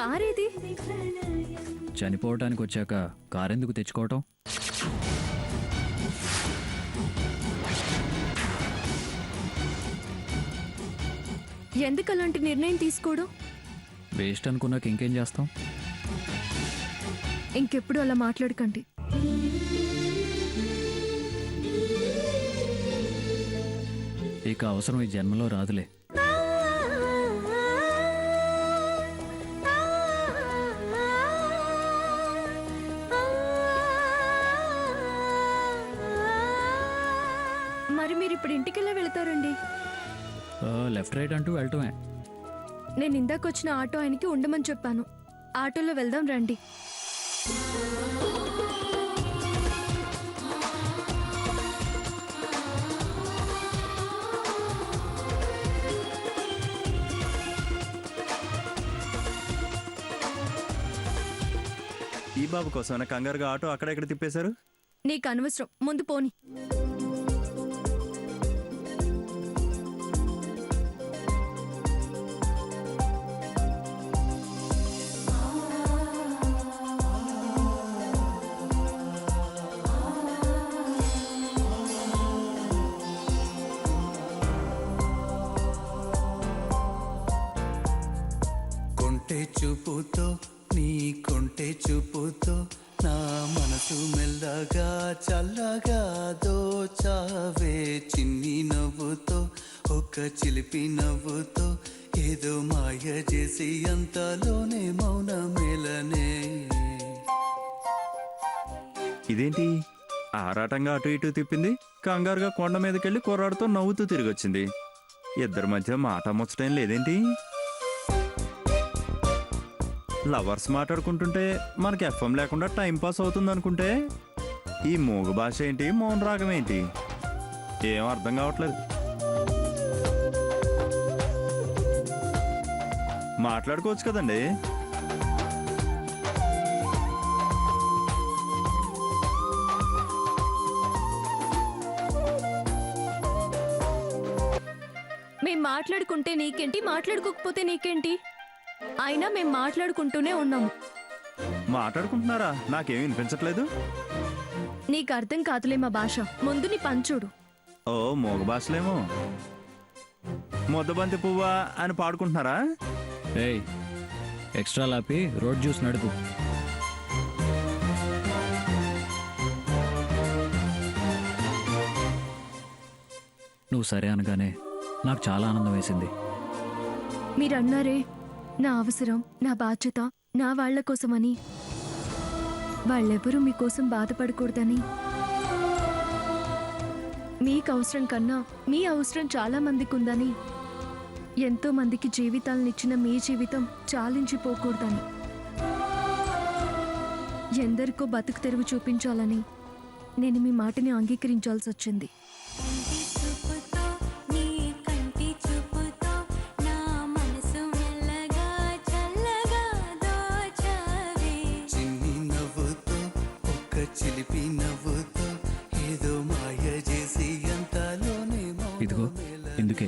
కారేది? చనిపోవటానికి వచ్చాక కారెందుకు తెచ్చుకోవటం? ఎందుకు అలాంటి నిర్ణయం తీసుకోవడం? వేస్ట్ అనుకున్నాక ఇంకేం చేస్తాం? ఇంకెప్పుడు అలా మాట్లాడకండి. ఇక అవసరం ఈ జన్మలో రాదులే. మరి మీరు ఇప్పుడు ఇంటికెలా వెళతారండి? లెఫ్ట్ రైట్ అంటూ వెళ్ళటమే. నేను ఇందాక వచ్చిన ఆటో ఆయనకి ఉండమని చెప్పాను. ఆటోలో వెళ్దాం రండి. ఈ బాబు కోసం కంగారుగా ఆటో అక్కడ ఎక్కడ తిప్పేశారు? నీకు అనవసరం, ముందు పోని. కొంటె చూపుతో నీ కొంటె చూపుతో నా మనసు మెల్లగా చల్లగా దోచావే, చిన్ని నవ్వుతో ఒక చిలిపి నవ్వుతో ఏదో మాయ చేసి అంతలోనే మౌన మేలనే. ఇదేంటి ఆరాటంగా అటు ఇటు తిప్పింది, కంగారుగా కొండ మీదకెళ్ళి కుర్రాడితో నవ్వుతూ తిరిగి వచ్చింది. ఇద్దరి మధ్య మాట ముచ్చటం లేదేంటి? లవర్స్ మాట్లాడుకుంటుంటే మనకి ఎఫ్ఎం లేకుండా టైం పాస్ అవుతుంది అనుకుంటే ఈ మూగ భాష ఏంటి, మౌన రాగం ఏంటి, ఏం అర్థం కావట్లేదు. మాట్లాడుకోవచ్చు కదండి. మేం మాట్లాడుకుంటే నీకేంటి, మాట్లాడుకోకపోతే నీకేంటి? అయినా మేం మాట్లాడుకుంటూనే ఉన్నాము. మాట్లాడుకుంటున్నారా? నాకేం వినిపించట్లేదు. నీకు అర్థం కాదులే మా భాష. ముందు నీ పంచుడు. ఓ మూగ భాషలేమో. ముద్దబంతి పువ్వా అని పాడుకుంటున్నారా? ఏయ్, ఎక్స్ట్రా లాపి రోడ్ జ్యూస్ నడుపు. నువ్వు సరే అనగానే నాకు చాలా ఆనందం వేసింది. మీరన్నారే నా అవసరం, నా బాధ్యత నా వాళ్ల కోసమని. వాళ్ళెవరూ మీకోసం బాధపడకూడదని. మీకు అవసరం కన్నా మీ అవసరం చాలా మందికి ఉందని, ఎంతో మందికి జీవితాలనిచ్చిన మీ జీవితం చాలించిపోకూడదని, ఎందరికో బతుకు తెరువు చూపించాలని నేను మీ మాటని అంగీకరించాల్సి వచ్చింది. చిలిపి నవ్వుతో ఏదో మాయ చేసి అంతలోనే ఇదిగో ఇందుకే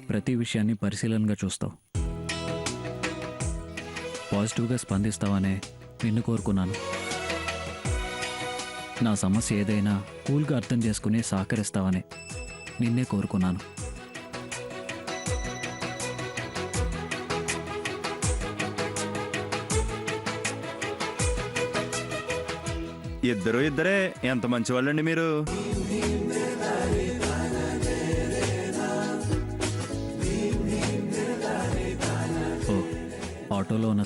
ప్రతి విషయాన్ని పరిశీలనగా చూస్తావు, పాజిటివ్గా స్పందిస్తావనే నిన్ను కోరుకున్నాను. నా సమస్య ఏదైనా కూల్గా అర్థం చేసుకుని సహకరిస్తావనే నిన్నే కోరుకున్నాను. ఇద్దరు ఇద్దరే, ఎంత మంచి వాళ్ళండి మీరు. ఓ, ఆటోలో ఉన్న